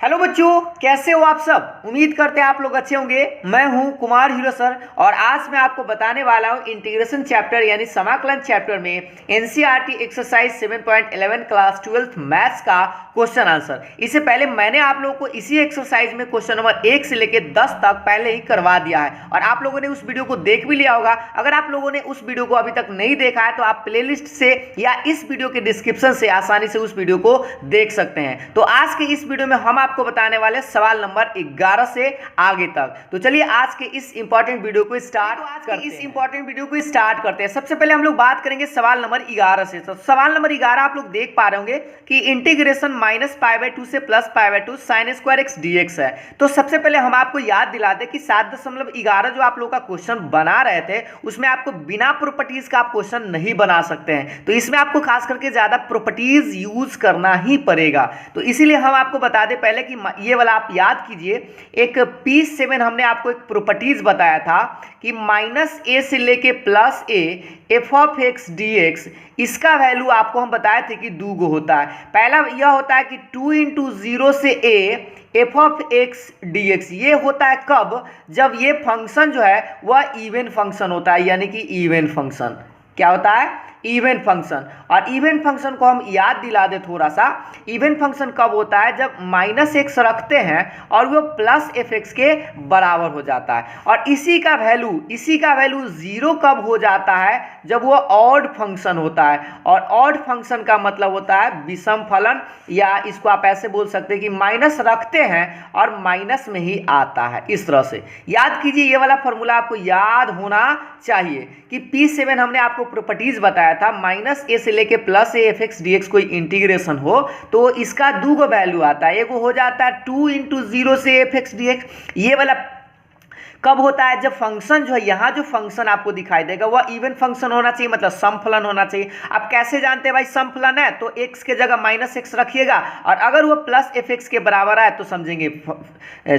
Hello बच्चों, कैसे हो आप सब। उम्मीद करते हैं आप लोग अच्छे होंगे। मैं हूं कुमार हीरो सर और आज मैं आपको बताने वाला हूं इंटीग्रेशन चैप्टर यानी समाकलन चैप्टर में NCERT exercise 7.11 class 12th maths का क्वेश्चन आंसर। इससे पहले मैंने आप लोगों को इसी एक्सरसाइज में क्वेश्चन नंबर 1 से लेकर 10 तक पहले ही करवा दिया है और आप लोगों ने उस वीडियो को देख भी लिया होगा। अगर आप लोगों ने उस वीडियो को अभी तक नहीं देखा है तो आप प्लेलिस्ट से या इस वीडियो के डिस्क्रिप्शन से आसानी से उस वीडियो को देख सकते हैं। तो आज के इस वीडियो में हम आपको बताने वाले सवाल नंबर 11 से आगे तक। तो चलिए आज के इस इंपॉर्टेंट वीडियो को स्टार्ट करते हैं। सबसे पहले हम लोग बात करेंगे सवाल नंबर 11 से। तो सवाल नंबर 11 आप लोग देख पा रहे होंगे कि इंटीग्रेशन -π/2 से +π/2 sin स्क्वायर x dx है। तो सबसे पहले हम आपको याद दिला दें कि 7.11 जो आप लोग का क्वेश्चन बना रहे थे उसमें आपको बिना प्रॉपर्टीज का आप क्वेश्चन नहीं बना सकते हैं। तो इसमें आपको खास करके ज्यादा प्रॉपर्टीज यूज करना ही पड़ेगा। तो इसीलिए हम आपको बता दें पहले कि ये वाला आप याद कीजिए। एक P7 हमने आपको एक प्रॉपर्टीज बताया था कि -a से लेके +a f(x) dx इसका वैल्यू आपको हम बताए थे कि 2 होता है। पहला यह होता है कि 2 × 0 से a f(x) dx ये होता है कब, जब ये फंक्शन जो है वह इवन फंक्शन होता है, यानी कि इवन फंक्शन क्या होता है, इवन फंक्शन। और इवन फंक्शन को हम याद दिला दे थोड़ा सा। इवन फंक्शन कब होता है, जब -x रखते हैं और वो +fx के बराबर हो जाता है। और इसी का वैल्यू 0 कब हो जाता है, जब वो ऑड फंक्शन होता है। और ऑड फंक्शन का मतलब होता है विषम फलन, या इसको आप ऐसे बोल सकते हैं कि माइनस रखते हैं और माइनस में ही आता है। इस तरह से याद कीजिए, ये वाला फॉर्मूला आपको याद होना चाहिए कि P7 हमने आपको प्रॉपर्टीज बताया था -a से लेके +a f(x) dx कोई इंटीग्रेशन हो तो इसका 2 वैल्यू आता है। एक हो जाता है 2 × 0 से f(x) dx। ये वाला कब होता है, जब फंक्शन जो है, यहाँ जो फंक्शन आपको दिखाई देगा वह इवन फंक्शन होना चाहिए, मतलब सम फलन होना चाहिए। आप कैसे जानते हैं भाई सम फलन है, तो x के जगह -x रखिएगा और अगर वो +fx के बराबर आए तो समझेंगे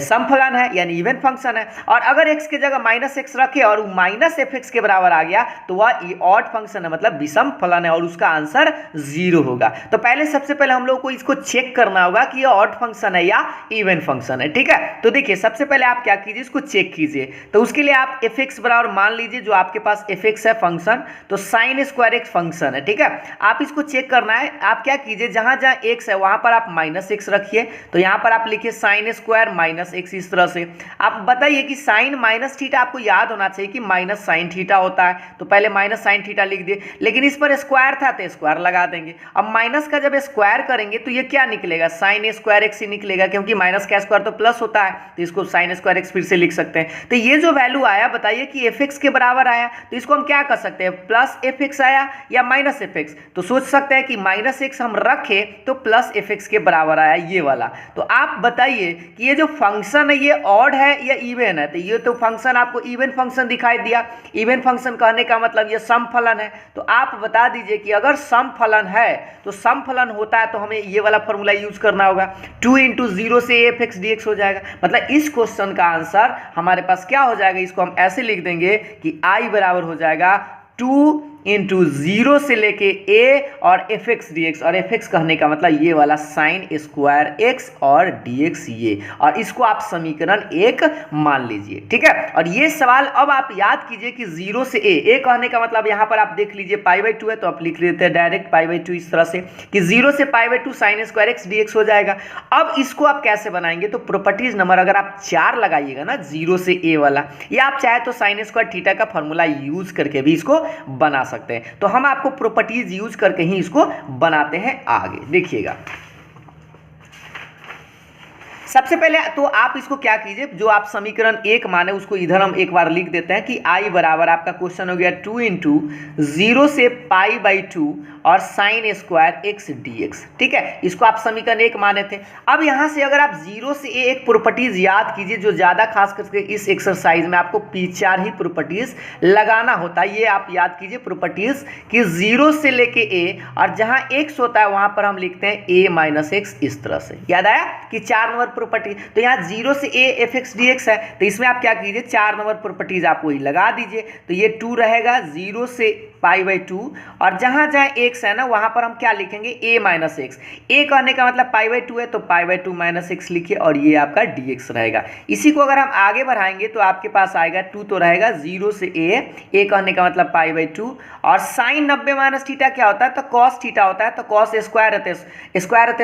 सम फलन है, यानी इवन फंक्शन है। और अगर x के जगह -x रखे और -fx के बराबर आ गया तो वह ऑड फंक्शन है, मतलब विषम फलन है और उसका आंसर 0 होगा। तो सबसे पहले हम लोग को इसको चेक करना होगा कि यह ऑड फंक्शन है या इवन फंक्शन है। ठीक है, तो देखिए सबसे पहले आप क्या कीजिए, इसको चेक कीजिए। तो उसके लिए आप fx बराबर मान लीजिए, जो आपके पास fx है फंक्शन, तो sin स्क्वायर x फंक्शन है। ठीक है, आप इसको चेक करना है। आप क्या कीजिए, जहां जहां x है वहां पर आप -x रखिए। तो यहां पर आप लिखिए sin स्क्वायर -x। इस तरह से आप बताइए कि sin -θ आपको याद होना चाहिए कि -sin θ होता है, तो पहले -sin θ लिख दिए। लेकिन इस पर स्क्वायर था तो स्क्वायर लगा देंगे। अब माइनस का जब स्क्वायर करेंगे तो ये क्या निकलेगा, sin स्क्वायर x ही निकलेगा, क्योंकि माइनस का स्क्वायर तो प्लस होता है, तो इसको sin स्क्वायर x फिर से लिख सकते हैं। तो ये जो वैल्यू आया, बताइए कि fx के बराबर आया, तो इसको हम क्या कर सकते हैं, +fx आया या -fx। तो सोच सकते हैं कि -x हम रखें तो +fx के बराबर आया ये वाला। तो आप बताइए कि ये जो फंक्शन है ये ऑड है या इवन है। तो ये तो फंक्शन आपको इवन फंक्शन दिखाई दिया। इवन फंक्शन कहने का मतलब ये सम फलन है। तो आप बता दीजिए कि अगर सम फलन है तो सम फलन होता है तो हमें ये वाला फॉर्मूला यूज करना होगा। 2 × 0 से f(x) dx हो जाएगा। मतलब इस क्वेश्चन का आंसर हमारे पास क्या हो जाएगा, इसको हम ऐसे लिख देंगे कि I बराबर हो जाएगा 2 × 0 से लेके a और f(x) dx। और f(x) कहने का मतलब ये वाला sin स्क्वायर x और dx ये, और इसको आप समीकरण 1 मान लीजिए। ठीक है, और ये सवाल अब आप याद कीजिए कि 0 से a कहने का मतलब यहाँ पर आप देख लीजिए π/2 है तो आप लिख लेते हैं डायरेक्ट π/2 इस तरह से कि 0 से π/2 sin स्क्वायर x dx हो जाएगा। अब इसको आप कैसे बनाएंगे, तो प्रॉपर्टीज नंबर अगर आप 4 लगाइएगा ना 0 से a वाला, या आप चाहे तो sin स्क्वायर थीटा का फॉर्मूला यूज करके भी इसको बना सकते हैं। तो हम आपको प्रॉपर्टीज यूज करके ही इसको बनाते हैं। आगे देखिएगा, सबसे पहले तो आप इसको क्या कीजिए, जो आप समीकरण 1 माने उसको इधर हम एक बार लिख देते हैं कि I बराबर आपका क्वेश्चन हो गया 2 × 0 से π/2 और sin स्क्वायर x dx। ठीक है, इसको आप समीकरण 1 माने थे। अब यहाँ से अगर आप 0 से a एक प्रॉपर्टीज याद कीजिए, जो ज़्यादा खास करके इस एक्सरसाइज में आपको P4 ही प्रॉपर्टीज लगाना होता है। ये आप याद कीजिए प्रॉपर्टीज कि 0 से लेके a और जहाँ x होता है वहाँ पर हम लिखते हैं a - x। इस तरह से याद आया कि 4 नंबर प्रॉपर्टी। तो यहाँ 0 से a f(x) dx है, तो इसमें आप क्या कीजिए 4 नंबर प्रॉपर्टीज आप वही लगा दीजिए। तो ये 2 रहेगा, 0 से पाई बाई 2, और जहाँ जहाँ एक्स है ना वहाँ पर हम क्या लिखेंगे a माइनस एक्स। ए कहने का मतलब पाई बाई 2 है तो पाई बाई 2 माइनस एक्स लिखिए और ये आपका dx रहेगा। इसी को अगर हम आगे बढ़ाएंगे तो आपके पास आएगा 2 तो रहेगा 0 से a कहने का मतलब पाई बाई 2, और साइन 90 माइनस थीटा क्या होता है तो कॉस थीटा होता है, तो कॉस स्क्वायर रहते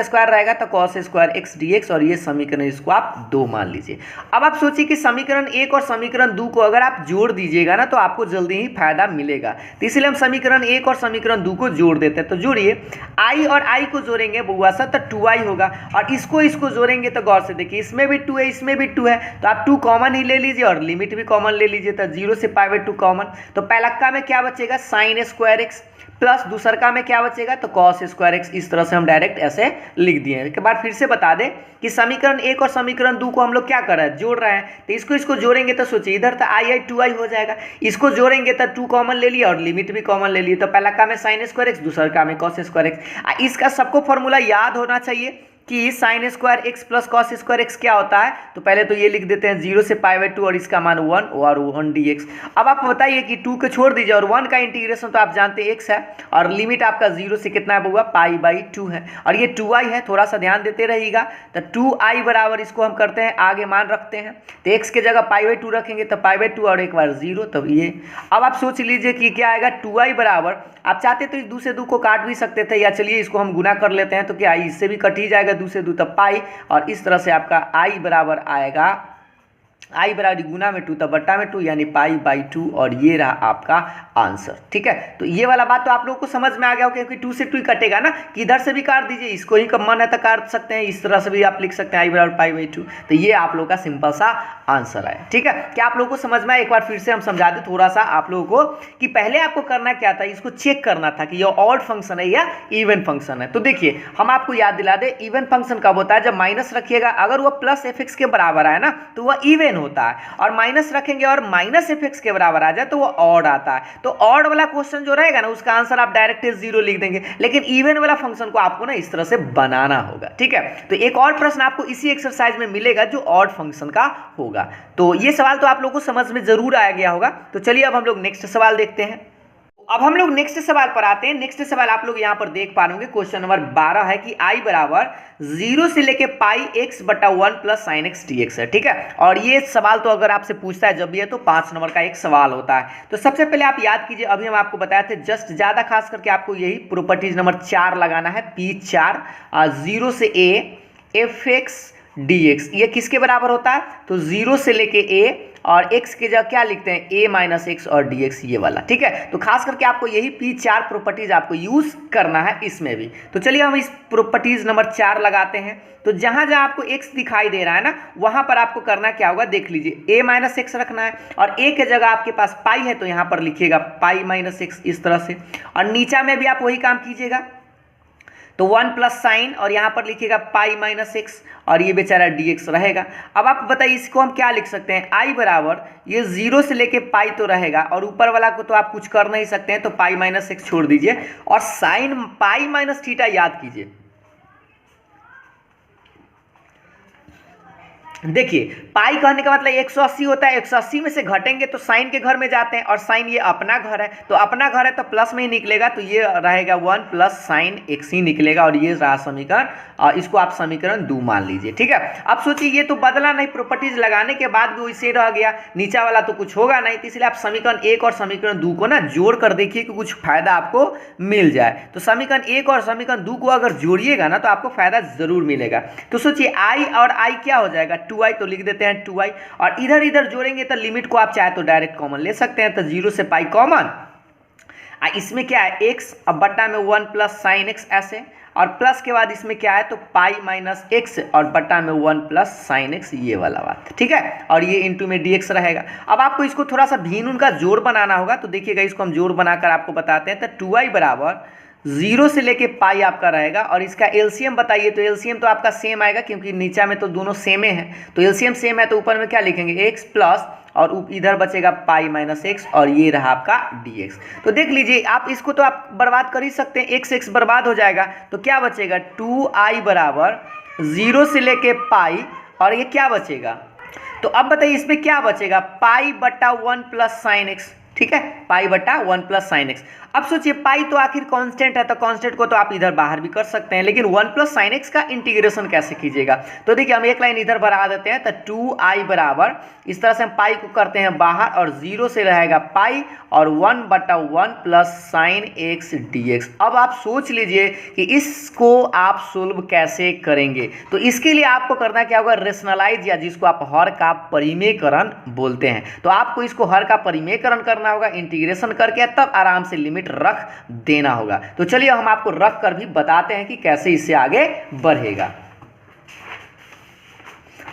स्क्वायर रहेगा तो कॉस स्क्वायर एक्स dx, और ये समीकरण इसको आप 2 मान लीजिए। अब आप सोचिए कि समीकरण 1 और समीकरण 2 को अगर आप जोड़ दीजिएगा ना तो आपको जल्दी ही फायदा मिलेगा, तो इसलिए हम समीकरण 1 और समीकरण 2 को जोड़ देते हैं। तो जोड़िए, i और i को जोड़ेंगे बुआ सा तो 2i होगा, और इसको जोड़ेंगे तो गौर से देखिए इसमें भी 2 है इसमें भी 2 है, तो आप 2 कॉमन ही ले लीजिए और लिमिट भी कॉमन ले लीजिए, तो 0 से पाई बाई 2 कॉमन, तो पहलक्का में क्या बचेगा साइन स्क्वायर एक्स, प्लस दूसरका में क्या बचेगा तो कॉस स्क्वायर एक्स। इस तरह से हम डायरेक्ट ऐसे लिख दिए। एक बार फिर से बता दें कि समीकरण 1 और समीकरण 2 को हम लोग क्या कर रहे हैं जोड़ रहे हैं, तो इसको जोड़ेंगे तो सोचिए इधर तो आई 2i हो जाएगा, इसको जोड़ेंगे तो 2 कॉमन ले लिया और लिमिट भी कॉमन ले लिए, तो पहला का में साइन स्क्वायर एक्स दूसरा में कॉस स्क्वायर एक्स। इसका सबको फॉर्मूला याद होना चाहिए कि sine square x plus cos square x क्या होता है, तो पहले तो ये लिख देते हैं 0 से पाई बाई 2 और इसका मान 1 और 1 dx। अब आप बताइए कि 2 को छोड़ दीजिए और 1 का इंटीग्रेशन तो आप जानते हैं x है, और लिमिट आपका 0 से कितना है होगा पाई बाई 2 है, और ये 2i है, थोड़ा सा ध्यान देते रहिएगा। तो 2i बराबर इसको हम करते हैं आगे मान रखते हैं, तो x के जगह पाई बाई 2 रखेंगे तो पाई बाई 2 और एक बार 0, तब ये। अब आप सोच लीजिए कि क्या आएगा 2i बराबर, आप चाहते तो इस 2 से 2 को काट भी सकते थे, या चलिए इसको हम गुना कर लेते हैं, तो क्या इससे भी कट ही जाएगा 2 से 2 तब पाई, और इस तरह से आपका i बराबर आएगा आई बराबर गुना में 2 तब बट्टा में 2 यानी पाई बाई 2, और ये रहा आपका आंसर। ठीक है, तो ये वाला बात तो आप लोगों को समझ में आ गया होगा, क्योंकि 2 से 2 ही कटेगा ना, कि इधर से भी काट दीजिए, इसको ही कम मन है तो काट सकते हैं, इस तरह से भी आप लिख सकते हैं आई बराबर पाई बाई 2। तो ये आप लोगों का सिंपल सा आंसर है। ठीक है, क्या आप लोगों को समझ में आया? एक बार फिर से हम समझा दें थोड़ा सा आप लोगों को कि पहले आपको करना क्या था, इसको चेक करना था कि ये ऑड फंक्शन है या इवन फंक्शन है। तो देखिए हम आपको याद दिला दें, इवन फंक्शन कब होता है, जब माइनस रखिएगा, अगर वो प्लस एफ एक्स के बराबर आए ना तो वह इवन होता है, और माइनस रखेंगे और माइनस एफ एक्स के बराबर आ जाए तो वो ऑड आता है। तो ऑड वाला क्वेश्चन जो रहेगा ना उसका आंसर आप डायरेक्ट 0 लिख देंगे, लेकिन इवन वाला फंक्शन को आपको ना इस तरह से बनाना होगा। ठीक है, तो एक और प्रश्न आपको इसी एक्सरसाइज में मिलेगा जो ऑड फंक्शन का होगा। तो ये सवाल तो आप लोगों को समझ में जरूर आ गया होगा। तो चलिए अब हम लोग नेक्स्ट सवाल देखते हैं। अब हम लोग नेक्स्ट सवाल पर आते हैं। नेक्स्ट सवाल आप लोग यहाँ पर देख पा रहे क्वेश्चन नंबर 12 है कि i बराबर 0 से लेके पाई x बटा 1 प्लस साइन एक्स dx है। ठीक है, और ये सवाल तो अगर आपसे पूछता है जब भी है तो 5 नंबर का एक सवाल होता है। तो सबसे पहले आप याद कीजिए, अभी हम आपको बताए थे जस्ट ज्यादा खास करके आपको यही प्रॉपर्टीज नंबर 4 लगाना है, P4 0 से a एफ एक्स dx, ये किसके बराबर होता है तो 0 से लेके a और x के जगह क्या लिखते हैं a माइनस एक्स और dx, ये वाला। ठीक है, तो खास करके आपको यही P4 प्रॉपर्टीज आपको यूज करना है इसमें भी। तो चलिए हम इस प्रॉपर्टीज नंबर 4 लगाते हैं। तो जहां जहां आपको x दिखाई दे रहा है ना वहां पर आपको करना क्या होगा, देख लीजिए a माइनस एक्स रखना है, और a के जगह आपके पास पाई है तो यहाँ पर लिखिएगा पाई माइनस एक्स इस तरह से, और नीचा में भी आप वही काम कीजिएगा, तो 1 प्लस साइन और यहाँ पर लिखिएगा पाई माइनस एक्स और ये बेचारा dx रहेगा। अब आप बताइए इसको हम क्या लिख सकते हैं, i बराबर ये 0 से लेके पाई तो रहेगा, और ऊपर वाला को तो आप कुछ कर नहीं सकते हैं तो पाई माइनस एक्स छोड़ दीजिए, और साइन पाई माइनस थीटा याद कीजिए। देखिए पाई कहने का मतलब 180 होता है, 180 में से घटेंगे तो साइन के घर में जाते हैं, और साइन ये अपना घर है तो अपना घर है तो प्लस में ही निकलेगा, तो ये रहेगा 1 प्लस साइन एक्स ही निकलेगा, और ये रहा समीकरण, इसको आप समीकरण 2 मान लीजिए। ठीक है, अब सोचिए ये तो बदला नहीं, प्रॉपर्टीज लगाने के बाद भी वैसे रह गया, नीचा वाला तो कुछ होगा नहीं, तो इसलिए आप समीकरण 1 और समीकरण 2 को ना जोड़ कर देखिए कि कुछ फायदा आपको मिल जाए। तो समीकरण 1 और समीकरण 2 को अगर जोड़िएगा ना तो आपको फायदा जरूर मिलेगा। तो सोचिए i और i क्या हो जाएगा 2i, तो लिख देते हैं 2i, और इधर इधर जोड़ेंगे तो लिमिट को आप चाहे तो डायरेक्ट कॉमन ले सकते हैं, तो 0 से पाई कॉमन, इसमें क्या है x, अब बट्टा में 1 प्लस साइन एक्स ऐसे, और प्लस के बाद इसमें क्या है तो पाई माइनस एक्स और बट्टा में 1 प्लस साइन एक्स, ये वाला बात। ठीक है, और ये इंटू में dx रहेगा। अब आपको इसको थोड़ा सा भिन्न उनका जोड़ बनाना होगा, तो देखिएगा इसको हम जोड़ बनाकर आपको बताते हैं। तो 2i बराबर 0 से लेके पाई आपका रहेगा, और इसका एलसीएम बताइए, तो एलसीएम तो आपका सेम आएगा क्योंकि नीचा में तो दोनों सेम है, तो एलसीएम सेम है तो ऊपर में क्या लिखेंगे x प्लस और इधर बचेगा पाई माइनस एक्स, और ये रहा आपका dx। तो देख लीजिए आप इसको तो आप बर्बाद कर ही सकते हैं, x बर्बाद हो जाएगा, तो क्या बचेगा 2i बराबर 0 से लेके पाई, और ये क्या बचेगा, तो अब बताइए इसमें क्या बचेगा पाई बट्टा 1 प्लस साइन एक्स। ठीक है, पाई बट्टा 1 प्लस साइन एक्स। अब सोचिए पाई तो आखिर कांस्टेंट है, तो कांस्टेंट को तो आप इधर बाहर भी कर सकते हैं, लेकिन 1 प्लस साइन एक्स का इंटीग्रेशन कैसे कीजिएगा? तो देखिए हम एक लाइन इधर बढ़ा देते हैं, तो 2i बराबर इस तरह से हम पाई को करते हैं बाहर और 0 से रहेगा पाई और 1/1 प्लस साइन एक्स dx। अब आप सोच लीजिए कि इसको आप सोल्व कैसे करेंगे। तो इसके लिए आपको करना क्या होगा? रेशनलाइज, या जिसको आप हर का परिमेयकरण बोलते हैं। तो आपको इसको हर का परिमेयकरण करना होगा, इंटीग्रेशन करके तब आराम से लिमिट रख देना होगा। तो चलिए हम आपको रख कर भी बताते हैं कि कैसे इससे आगे बढ़ेगा।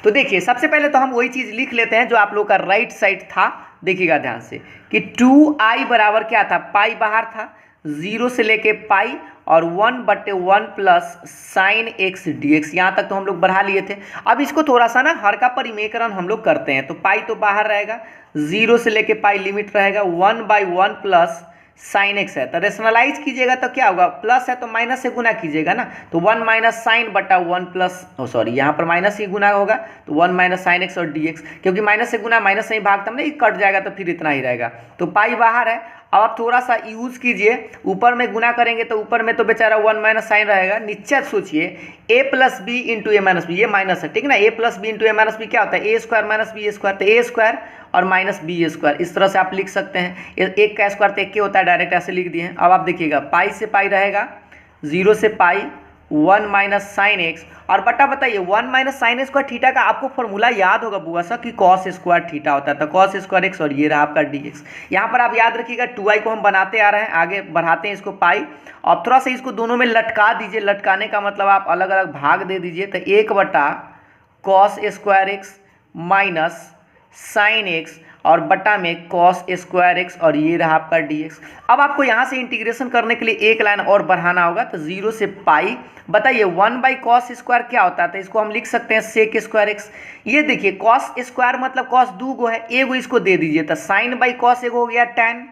तो देखिए सबसे पहले तो हम वही चीज लिख लेते हैं जो आप लोग का राइट साइड था। देखिएगा ध्यान से कि 2i बराबर क्या था? पाई बाहर था, 0 से लेके पाई और 1/1 प्लस साइन एक्स dx। यहाँ तक तो हम लोग बढ़ा लिए थे। अब इसको थोड़ा सा ना हर का परिमेयकरण हम लोग करते हैं। तो पाई तो बाहर रहेगा, 0 से लेके पाई लिमिट रहेगा 1/1 प्लस साइन एक्स है। तो रेशनलाइज कीजिएगा तो क्या होगा? प्लस है तो माइनस से गुना कीजिएगा ना, तो 1 माइनस साइन बटा 1 प्लस, सॉरी यहाँ पर माइनस ही गुना होगा, तो 1 माइनस साइन एक्स और dx, क्योंकि माइनस से गुना माइनस से ही भागता हमने, कट जाएगा तो फिर इतना ही रहेगा। तो पाई बाहर है। अब आप थोड़ा सा यूज कीजिए, ऊपर में गुना करेंगे तो ऊपर में तो बेचारा 1 माइनस साइन रहेगा, नीचे सोचिए a plus B into A minus B, ये माइनस है ठीक है ना, a plus B into A minus B क्या होता है? A square minus B square, तो ए स्क्वायर और माइनस बी स्क्वायर, इस तरह से आप लिख सकते हैं। एक का स्क्वायर तो एक के होता है, डायरेक्ट ऐसे लिख दिए हैं। अब आप देखिएगा पाई से पाई रहेगा, 0 से पाई 1 माइनस साइन एक्स, और बटा बताइए 1 माइनस साइन स्क्वायर थीटा का आपको फॉर्मूला याद होगा बुआ सा कि कॉस स्क्वायर थीटा होता है, तो कॉस स्क्वायर एक्स और ये रहा आपका dx। यहाँ पर आप याद रखिएगा 2i को हम बनाते आ रहे हैं, आगे बढ़ाते हैं इसको पाई। अब थोड़ा सा इसको दोनों में लटका दीजिए, लटकाने का मतलब आप अलग अलग भाग दे दीजिए, तो 1/कॉस square x minus sine x और बटा में कॉस स्क्वायर एक्स और ये रहा आपका dx। अब आपको यहाँ से इंटीग्रेशन करने के लिए एक लाइन और बढ़ाना होगा, तो 0 से पाई, बताइए 1/कॉस स्क्वायर क्या होता है? तो इसको हम लिख सकते हैं सेक स्क्वायर एक्स। ये देखिए कॉस स्क्वायर मतलब कॉस दो गो है, एगो इसको दे दीजिए, तो साइन बाई कॉस एगो हो गया tan,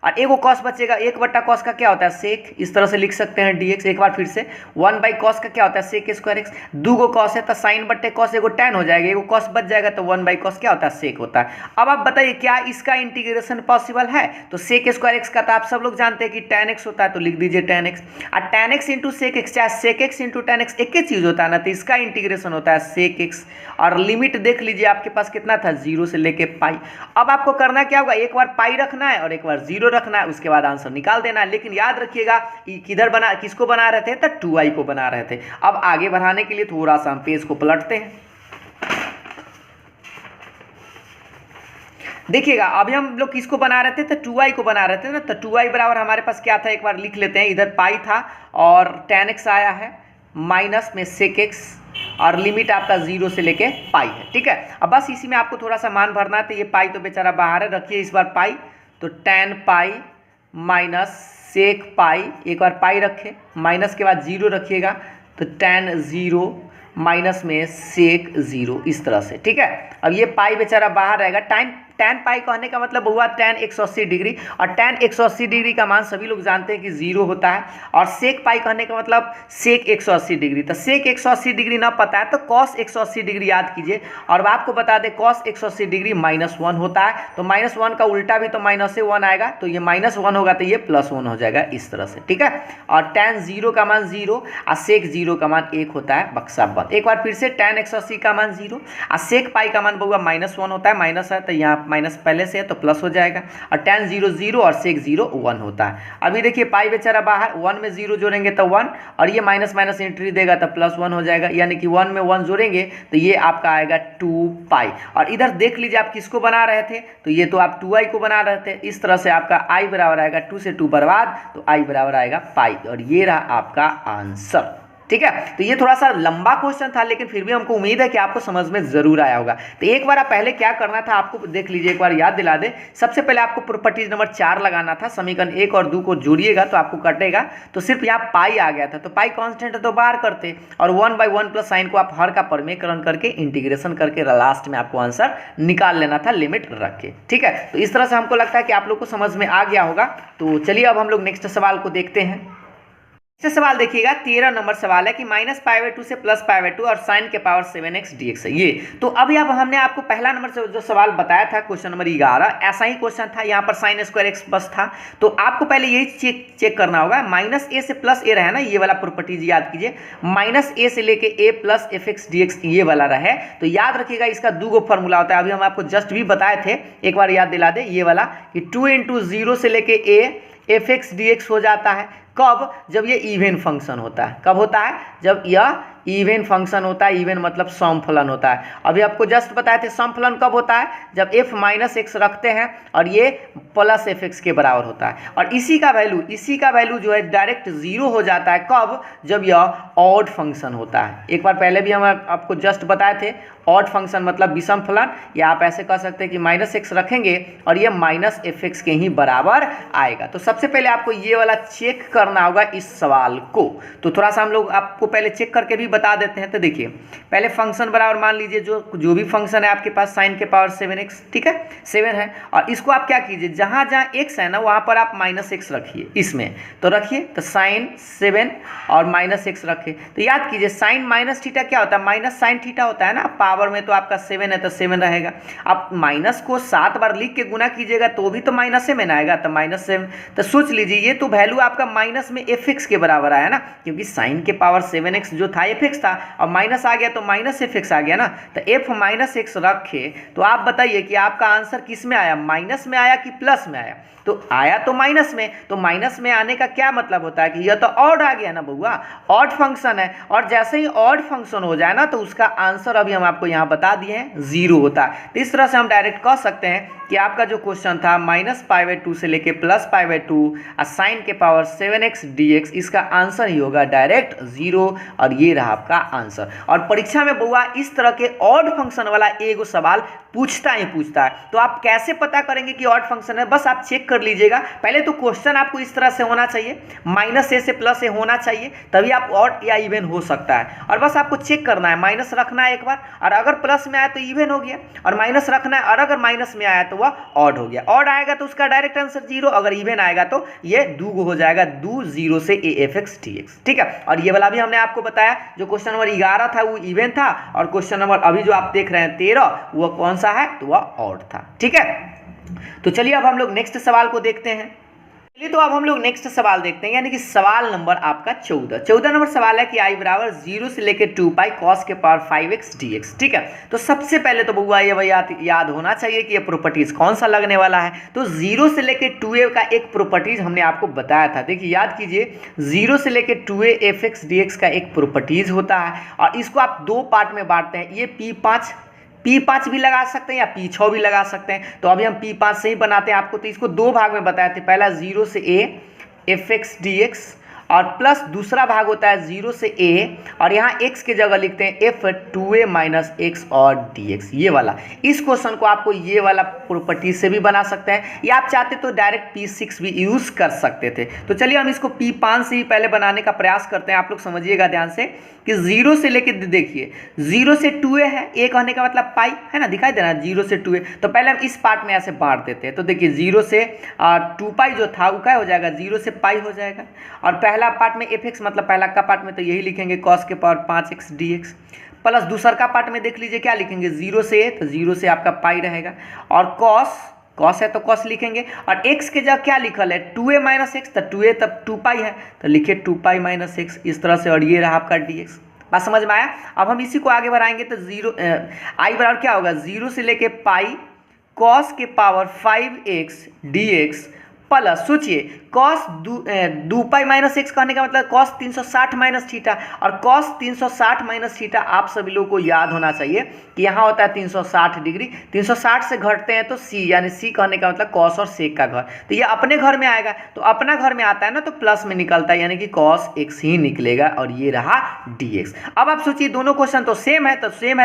और एगो कॉस बचेगा, 1/कॉस का क्या होता है? सेक, इस तरह से लिख सकते हैं dx। एक बार फिर से 1/कॉस का क्या होता है? Sec square X. दो गो कॉस है तो साइन बट्टे कॉस एगो tan हो जाएगा, एगो कॉस बच जाएगा, तो 1/कॉस क्या होता है? सेक होता है। अब आप बताइए क्या इसका इंटीग्रेशन पॉसिबल है? तो सेक स्क्वायर एक्स का तो आप सब लोग जानते हैं कि tan x होता है, तो लिख दीजिए tan x। और tan x into sec x, चाहे sec x into tan x एक ही चीज होता है ना, तो इसका इंटीग्रेशन होता है सेक एक्स। और लिमिट देख लीजिए आपके पास कितना था? 0 से लेके पाई। अब आपको करना क्या होगा? एक बार पाई रखना है और एक बार 0 रखना है, उसके बाद आंसर निकाल देना है। लेकिन याद रखिएगा किधर बना, किसको बना रहे थे? तो 2i को बना रहे थे। अब आगे बढ़ाने के लिए थोड़ा सा हम पेज को पलटते हैं। देखिएगा अभी हम लोग किसको बना रहे थे? तो 2i को बना रहे थे ना, तो 2i बराबर हमारे पास क्या था? एक बार लिख लेते हैं। इधर पाई था और tan x आया है, माइनस में सेक एक्स, और लिमिट आपका 0 से लेके पाई है, ठीक है। अब बस इसी में आपको थोड़ा सा मान भरना है। तो ये पाई तो बेचारा बाहर है, रखिए इस बार पाई, तो tan पाई माइनस सेक पाई, एक बार पाई रखे, माइनस के बाद 0 रखिएगा, तो tan 0 माइनस में सेक 0, इस तरह से, ठीक है। अब ये पाई बेचारा बाहर रहेगा। tan पाई कहने का मतलब हुआ tan 180 डिग्री, और tan 180 डिग्री का मान सभी लोग जानते हैं कि 0 होता है। और सेक पाई कहने का मतलब सेक 180 डिग्री, तो सेक 180 डिग्री ना पता है तो कॉस 180 डिग्री याद कीजिए। और आपको बता दें कॉस 180 डिग्री -1 होता है, तो -1 का उल्टा भी तो -1 आएगा, तो ये -1 होगा तो ये +1 हो जाएगा, इस तरह से, ठीक है। और tan 0 का मान 0 और सेक 0 का मान 1 होता है, बक्सा बंद। एक बार फिर से tan 180 का मान 0 और सेक पाई का मान बहुआ -1 होता है, माइनस है तो यहाँ माइनस पहले से है तो प्लस हो जाएगा, और tan 0 0 और सेक 0 1 होता है। अभी देखिए पाई बेचारा बाहर, 1 में 0 जोड़ेंगे तो 1, और ये माइनस माइनस एंट्री देगा तो +1 हो जाएगा, यानी कि 1 में 1 जोड़ेंगे तो ये आपका आएगा 2 पाई। और इधर देख लीजिए आप किसको बना रहे थे? तो ये तो आप 2i को बना रहे थे। इस तरह से आपका i बराबर आएगा 2 से 2 बर्बाद, तो i बराबर आएगा पाई, और ये रहा आपका आंसर, ठीक है। तो ये थोड़ा सा लंबा क्वेश्चन था, लेकिन फिर भी हमको उम्मीद है कि आपको समझ में जरूर आया होगा। तो एक बार आप पहले क्या करना था आपको देख लीजिए, एक बार याद दिला दे। सबसे पहले आपको प्रॉपर्टीज नंबर 4 लगाना था, समीकरण 1 और 2 को जोड़िएगा तो आपको कटेगा। तो सिर्फ यहाँ पाई आ गया था, तो पाई कांस्टेंट है तो बाहर करते, और 1/1 प्लस साइन को आप हर का परिमेयकरण करके इंटीग्रेशन करके लास्ट में आपको आंसर निकाल लेना था, लिमिट रख के, ठीक है। तो इस तरह से हमको लगता है कि आप लोग को समझ में आ गया होगा। तो चलिए अब हम लोग नेक्स्ट सवाल को देखते हैं। सवाल देखिएगा 13 नंबर सवाल है कि -π/2 से +π/2 और sin के पावर 7x dx है ये। तो अभी अब हमने आपको पहला नंबर से जो सवाल बताया था क्वेश्चन नंबर 11, ऐसा ही क्वेश्चन था, यहाँ पर sin² x बस था। तो आपको पहले यही चेक करना होगा, -a से +a रहे ना, ये वाला प्रॉपर्टीज याद कीजिए, -a से लेके a + fx dx ये वाला रहे। तो याद रखिएगा इसका दो फॉर्मूला होता है, अभी हम आपको जस्ट भी बताए थे, एक बार याद दिला दे, ये वाला कि 2 × 0 से लेके a fx dx हो जाता है। कब? जब ये इवन फंक्शन होता है। कब होता है? जब यह इवन फंक्शन होता है। इवन मतलब समफलन होता है। अभी आपको जस्ट बताए थे समफलन कब होता है? जब f - x रखते हैं और ये +fx के बराबर होता है। और इसी का वैल्यू जो है डायरेक्ट 0 हो जाता है। कब? जब यह ऑड फंक्शन होता है। एक बार पहले भी हम आपको जस्ट बताए थे, ऑड फंक्शन मतलब विषम फलन, या आप ऐसे कह सकते हैं कि -x रखेंगे और ये -fx के ही बराबर आएगा। तो सबसे पहले आपको ये वाला चेक करना होगा इस सवाल को। तो थोड़ा सा हम लोग आपको पहले चेक करके भी बता देते हैं। तो देखिए पहले फंक्शन बराबर मान लीजिए जो भी फंक्शन है आपके पास sin के पावर 7x, ठीक है, 7 है, और इसको आप क्या कीजिए, जहाँ जहाँ x है ना वहाँ पर आप -x रखिए। इसमें तो रखिए, तो sin 7 और -x रखिए। तो याद कीजिए sin -θ क्या होता है? -sin θ होता है ना। पावर में तो आपका 7 है तो 7 रहेगा। आप माइनस को 7 बार लिख के गुना कीजिएगा तो भी तो माइनस में ना आएगा, तो -7। तो सोच लीजिए ये तो वैल्यू आपका माइनस में fx के बराबर आया ना, क्योंकि sin के पावर 7x जो था fx था, और माइनस आ गया तो -fx आ गया ना। तो f - x रखे तो आप बताइए कि आपका आंसर किस में आया, माइनस में आया कि प्लस में आया? तो आया तो माइनस में। तो माइनस में आने का क्या मतलब होता है कि यह तो ऑड आ गया ना बउआ, ऑड फंक्शन है। और जैसे ही ऑड फंक्शन हो जाए ना तो उसका आंसर अभी हम आपको यहाँ बता दिए हैं 0 होता है। तो इस तरह से हम डायरेक्ट कह सकते हैं कि आपका जो क्वेश्चन था -π/2 से लेके +π/2 और sin के पावर 7x dx, इसका आंसर ही होगा डायरेक्ट 0, और ये रहा आपका आंसर। और परीक्षा में बउआ इस तरह के ऑड फंक्शन वाला एगो सवाल पूछता ही पूछता है। तो आप कैसे पता करेंगे कि ऑड फंक्शन है? बस आप चेक कर लीजिएगा। पहले तो क्वेश्चन आपको इस तरह से होना चाहिए, -a से +a होना चाहिए, तभी आप ऑड या इवन हो सकता है। और बस आपको चेक करना है, माइनस रखना है एक बार, और अगर प्लस में आया तो इवन हो गया, और माइनस रखना है, और अगर माइनस में आया तो वह ऑड हो गया। ऑड आएगा तो उसका डायरेक्ट आंसर 0, अगर इवन आएगा तो ये 2 हो जाएगा, 2 0 से afx dx, ठीक है। और ये वाला भी हमने आपको बताया, जो क्वेश्चन नंबर 11 था वो इवन था, और क्वेश्चन नंबर अभी जो आप देख रहे हैं 13 वो कौन सा है? तो वह ऑड था, ठीक है। तो चलिए अब हम लोग नेक्स्ट सवाल को देखते हैं। चलिए तो अब हम लोग नेक्स्ट सवाल देखते हैं, यानी कि सवाल नंबर आपका 14 नंबर सवाल है कि i बराबर 0 से लेके 2π cos के पावर 5x dx, ठीक है। तो सबसे पहले तो बउआ ये याद होना चाहिए कि ये प्रॉपर्टीज कौन सा लगने वाला है। तो 0 से लेके 2a का एक प्रॉपर्टीज हमने आपको बताया था। देखिए याद कीजिए, 0 से लेके 2a fx dx का एक प्रॉपर्टीज होता है, और इसको आप दो पार्ट में बांटते हैं। ये P5 भी लगा सकते हैं या P6 भी लगा सकते हैं। तो अभी हम P5 से ही बनाते हैं आपको। तो इसको दो भाग में बताए थे, पहला 0 से a fx dx, और प्लस दूसरा भाग होता है 0 से a, और यहाँ x के जगह लिखते हैं f2a - x और dx, ये वाला। इस क्वेश्चन को आपको ये वाला प्रॉपर्टी से भी बना सकते हैं, या आप चाहते तो डायरेक्ट P6 भी यूज़ कर सकते थे। तो चलिए हम इसको P5 से ही पहले बनाने का प्रयास करते हैं। आप लोग समझिएगा ध्यान से कि 0 से लेके देखिए 0 से 2a है, a कहने का मतलब पाई है ना, दिखाई दे रहा है 0 से 2a। तो पहले हम इस पार्ट में ऐसे बांट देते हैं। तो देखिए 0 से 2π जो था वो क्या हो जाएगा, 0 से पाई हो जाएगा। और पहला पार्ट में fx मतलब पहला का पार्ट में तो यही लिखेंगे cos के पावर 5x dx, प्लस दूसरा का पार्ट में देख लीजिए क्या लिखेंगे, 0 से a, तो 0 से आपका पाई रहेगा, और cos है तो cos लिखेंगे, और x के जगह क्या लिखल है 2a - x, तो 2a तब 2π है तो लिखिए 2π - x, इस तरह से। और ये रहा आपका dx। बात समझ में आया? अब हम इसी को आगे बढ़ाएंगे तो i बराबर क्या होगा, 0 से लेके पाई cos के पावर 5x dx, प्लस सोचिए cos 2π - x कहने का मतलब cos 360 - थीटा, और cos 360 - थीटा आप सभी लोगों को याद होना चाहिए कि यहाँ होता है 360 डिग्री। 360 से घटते हैं तो c, यानी c कहने का मतलब cos और sec का घर। तो ये अपने घर में आएगा, तो अपना घर में आता है ना तो प्लस में निकलता है, यानी कि cos x ही निकलेगा, और ये रहा dx। अब आप सोचिए दोनों क्वेश्चन तो सेम है,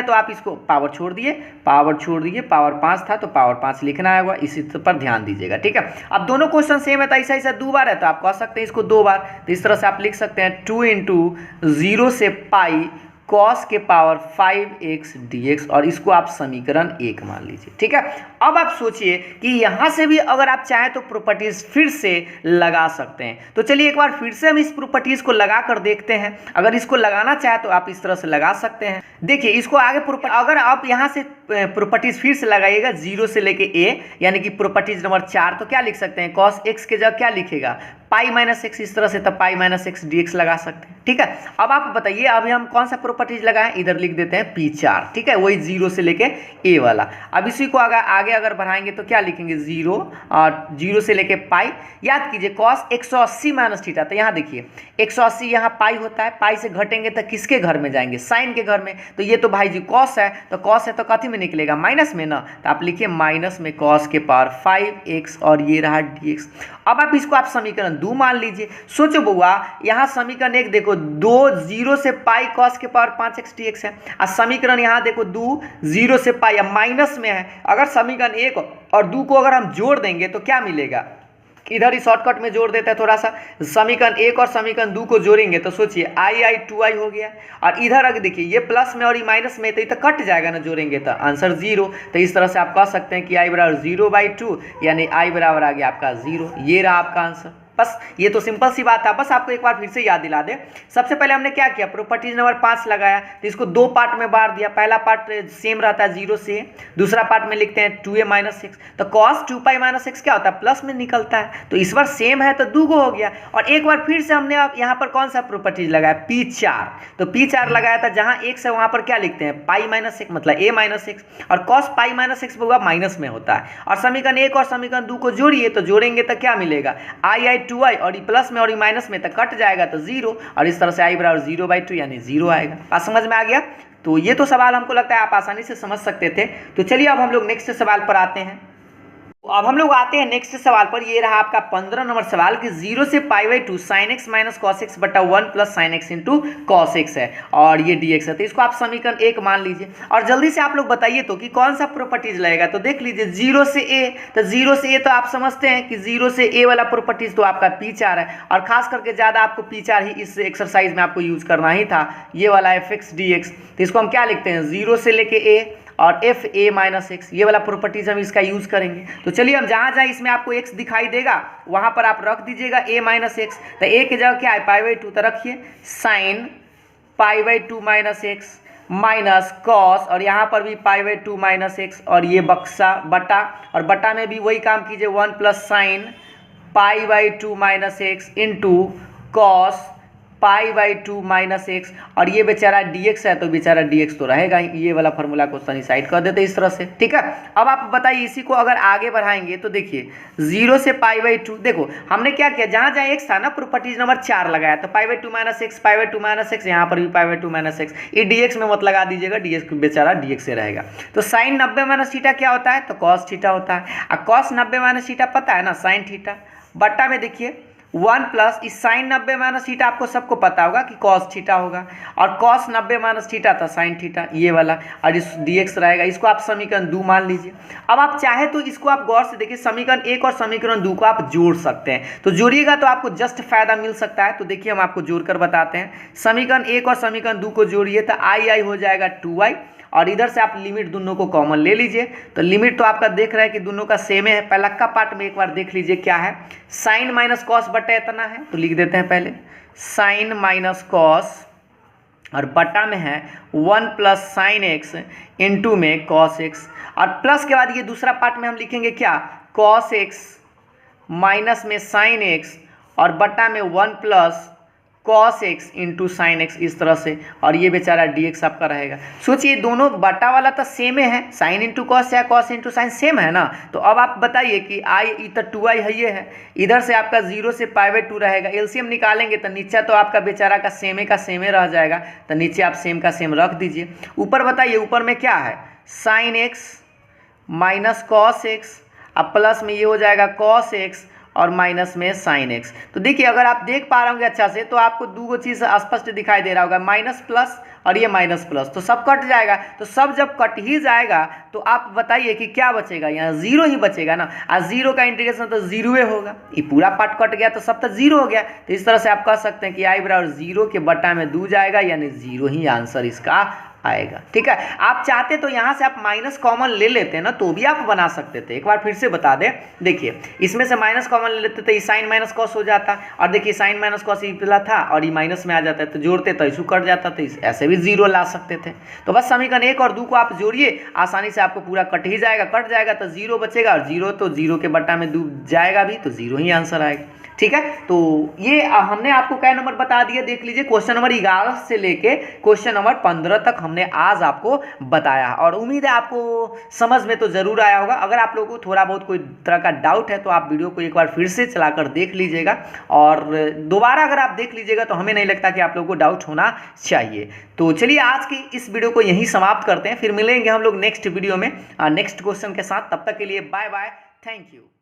तो आप इसको पावर छोड़ दिए, पावर 5 था तो पावर 5 लिखना होगा, इसी पर ध्यान दीजिएगा, ठीक है। अब दोनों क्वेश्चन सेम है तो ऐसा दो बार है तो आप कह सकते हैं इसको दो बार। तो इस तरह से आप लिख सकते हैं 2 × 0 से पाई cos के पावर 5x dx, और इसको आप समीकरण 1 मान लीजिए। ठीक है, अब आप सोचिए कि यहाँ से भी अगर आप चाहें तो प्रॉपर्टीज फिर से लगा सकते हैं। तो चलिए एक बार फिर से हम इस प्रॉपर्टीज को लगा कर देखते हैं। अगर इसको लगाना चाहे तो आप इस तरह से लगा सकते हैं। देखिए इसको आगे अगर आप यहाँ से प्रॉपर्टीज फिर से लगाइएगा 0 से लेके a, यानी कि प्रॉपर्टीज नंबर 4, तो क्या लिख सकते हैं, cos x के जगह क्या लिखेगा, पाई माइनस एक्स, इस तरह से तब pi minus x D x लगा सकते हैं। ठीक है, अब आप बताइए अभी हम कौन सा प्रॉपर्टीज लगाएं, इधर लिख देते हैं P4। ठीक है, वही 0 से लेके a वाला। अब इसी को आगे अगर बढ़ाएंगे तो क्या लिखेंगे, 0 और 0 से लेके पाई। याद कीजिए cos 180 माइनस थीटा, तो यहाँ देखिए 180 यहाँ पाई होता है, पाई से घटेंगे तो किसके घर में जाएंगे, साइन के घर में। तो ये तो भाई जी cos है, तो cos है तो कथी में निकलेगा, माइनस में ना, तो आप लिखिए माइनस में cos के पावर 5x और ये रहा dx। अब आप इसको आप समीकरण 2 मान लीजिए। सोचो बउआ, यहाँ समीकरण 1 देखो 2 0 से पाई cos के पावर 5x dx है, और समीकरण यहाँ देखो 2 0 से पाई माइनस में है। अगर समीकरण 1 और 2 को अगर हम जोड़ देंगे तो क्या मिलेगा, इधर ही शॉर्टकट में जोड़ देता है थोड़ा सा, समीकरण 1 और समीकरण 2 को जोड़ेंगे तो सोचिए i 2i हो गया, और इधर अगर देखिए ये प्लस में और ये माइनस में, तो ये तो कट जाएगा ना जोड़ेंगे तो, आंसर 0। तो इस तरह से आप कह सकते हैं कि i बराबर 0/2, यानी i बराबर आ गया आपका 0। ये रहा आपका आंसर। बस ये तो सिंपल सी बात है। बस आपको एक बार फिर से याद दिला दे, सबसे पहले हमने क्या किया, प्रॉपर्टीज नंबर 5 लगाया, तो इसको 2 पार्ट में बांट दिया। पहला पार्ट सेम रहता है 0 से, दूसरा पार्ट में लिखते हैं 2a माइनस एक्स। तो cos 2पाई माइनस एक्स क्या होता है, प्लस में निकलता है, तो इस बार सेम है तो 2 हो गया। और एक बार फिर से हमने यहाँ पर कौन सा प्रॉपर्टीज लगाया, P4। तो P4 लगाया था, जहाँ x है वहाँ पर क्या लिखते हैं, पाई माइनस एक्स, मतलब a माइनस एक्स, और cos पाई माइनस एक्स होगा माइनस में होता है। और समीकरण 1 और समीकरण 2 को जोड़िए, तो जोड़ेंगे तो क्या मिलेगा, i 2i, और प्लस में और माइनस में तो कट जाएगा तो 0, और इस तरह से i बराबर 0/2 यानी 0 आएगा। बात समझ में आ गया। तो ये तो सवाल हमको लगता है आप आसानी से समझ सकते थे। तो चलिए अब हम लोग नेक्स्ट सवाल पर आते हैं। अब हम लोग आते हैं नेक्स्ट सवाल पर। ये रहा आपका 15 नंबर सवाल कि 0 से π/2 sin x minus cos x बटा 1 plus sin x into cos x है, और ये dx है। तो इसको आप समीकरण 1 मान लीजिए, और जल्दी से आप लोग बताइए तो कि कौन सा प्रॉपर्टीज लगेगा। तो देख लीजिए 0 से a, तो 0 से a तो आप समझते हैं कि 0 से a वाला प्रॉपर्टीज तो आपका P4 है, और खास करके ज़्यादा आपको P4 ही इस एक्सरसाइज में आपको यूज़ करना ही था, ये वाला fx dx। तो इसको हम क्या लिखते हैं, 0 से लेके a और f a माइनस एक्स, ये वाला प्रॉपर्टीज हम इसका यूज़ करेंगे। तो चलिए हम जहाँ इसमें आपको x दिखाई देगा वहाँ पर आप रख दीजिएगा a माइनस एक्स। तो a की जगह क्या है, π/2, तो रखिए sine π/2 minus x minus cos, और यहाँ पर भी π/2 माइनस एक्स, और ये बक्सा बटा, और बटा में भी वही काम कीजिए, 1 plus sine π/2 minus x into cos π/2 minus x, और ये बेचारा dx है तो बेचारा dx तो रहेगा ही। ये वाला फार्मूला को सनी साइड कर देते इस तरह से। ठीक है, अब आप बताइए इसी को अगर आगे बढ़ाएंगे तो देखिए 0 से π/2, देखो हमने क्या किया, जहाँ x था ना प्रॉपर्टीज नंबर 4 लगाया, तो π/2 माइनस एक्स, π/2 माइनस एक्स, यहाँ पर भी π/2 माइनस एक्स, ये dx में मत लगा दीजिएगा, dx बेचारा dx से रहेगा। तो साइन 90 माइनस थीटा क्या होता है, तो cos थीटा होता है, और cos 90 माइनस थीटा पता है ना, साइन थीटा। बट्टा में देखिए 1 प्लस इस साइन 90 माइनस थीटा, आपको सबको पता होगा कि cos थीटा होगा, और cos 90 माइनस थीटा था साइन थीटा, ये वाला, और इस dx रहेगा। इसको आप समीकरण 2 मान लीजिए। अब आप चाहे तो इसको आप गौर से देखिए, समीकरण 1 और समीकरण 2 को आप जोड़ सकते हैं, तो जोड़िएगा तो आपको जस्ट फायदा मिल सकता है। तो देखिए हम आपको जोड़कर बताते हैं, समीकरण 1 और समीकरण 2 को जोड़िए तो i हो जाएगा 2i, और इधर से आप लिमिट दोनों को कॉमन ले लीजिए। तो लिमिट तो आपका देख रहा है कि दोनों का सेम है। पहला का पार्ट में एक बार देख लीजिए क्या है, साइन माइनस कॉस बटा इतना है, तो लिख देते हैं पहले साइन माइनस कॉस, और बटा में है 1 प्लस साइन एक्स इंटू में कॉस एक्स, और प्लस के बाद ये दूसरा पार्ट में हम लिखेंगे क्या, कॉस एक्स माइनस में साइन एक्स, और बटा में 1 plus cos x into sine x, इस तरह से, और ये बेचारा dx आपका रहेगा। सोचिए दोनों बटा वाला तो सेम है, साइन इंटू कॉस या कॉस इंटू साइन सेम है ना। तो अब आप बताइए कि i तो 2i है, ये है, इधर से आपका 0 से π/2 रहेगा, एलसीएम निकालेंगे तो नीचे तो आपका बेचारा का सेमे रह जाएगा, तो नीचे आप सेम का सेम रख दीजिए। ऊपर बताइए ऊपर में क्या है, sine x minus cos x, अब प्लस में ये हो जाएगा cos x और माइनस में साइन एक्स। तो देखिए अगर आप देख पा रहे होंगे अच्छा से तो आपको दो चीज़ स्पष्ट दिखाई दे रहा होगा, माइनस प्लस और ये माइनस प्लस, तो सब कट जाएगा। तो सब जब कट ही जाएगा तो आप बताइए कि क्या बचेगा, यहाँ जीरो ही बचेगा ना। आज जीरो का इंटीग्रेशन तो जीरो होगा, ये पूरा पार्ट कट गया तो सब तो जीरो हो गया। तो इस तरह से आप कह सकते हैं कि आई बराबर जीरो के बटा में 2 जाएगा, यानी जीरो ही आंसर इसका आएगा। ठीक है, आप चाहते तो यहाँ से आप माइनस कॉमन ले लेते हैं ना, तो भी आप बना सकते थे। एक बार फिर से बता दें, देखिए इसमें से माइनस कॉमन ले लेते तो ये साइन माइनस कॉस हो जाता, और देखिए साइन माइनस कॉस ये पिला था और ये माइनस में आ जाता है, तो जोड़ते तो इशू कट जाता, तो ऐसे भी जीरो ला सकते थे। तो बस समीकरण 1 और 2 को आप जोड़िए, आसानी से आपको पूरा कट ही जाएगा, कट जाएगा तो जीरो बचेगा, और जीरो तो जीरो के बट्टा में 2 जाएगा भी, तो जीरो ही आंसर आएगा। ठीक है, तो ये हमने आपको क्या नंबर बता दिया, देख लीजिए क्वेश्चन नंबर 11 से लेके क्वेश्चन नंबर 15 तक हमने आज आपको बताया, और उम्मीद है आपको समझ में तो जरूर आया होगा। अगर आप लोगों को थोड़ा बहुत कोई तरह का डाउट है तो आप वीडियो को एक बार फिर से चलाकर देख लीजिएगा, और दोबारा अगर आप देख लीजिएगा तो हमें नहीं लगता कि आप लोगों को डाउट होना चाहिए। तो चलिए आज की इस वीडियो को यहीं समाप्त करते हैं, फिर मिलेंगे हम लोग नेक्स्ट वीडियो में नेक्स्ट क्वेश्चन के साथ। तब तक के लिए बाय बाय, थैंक यू।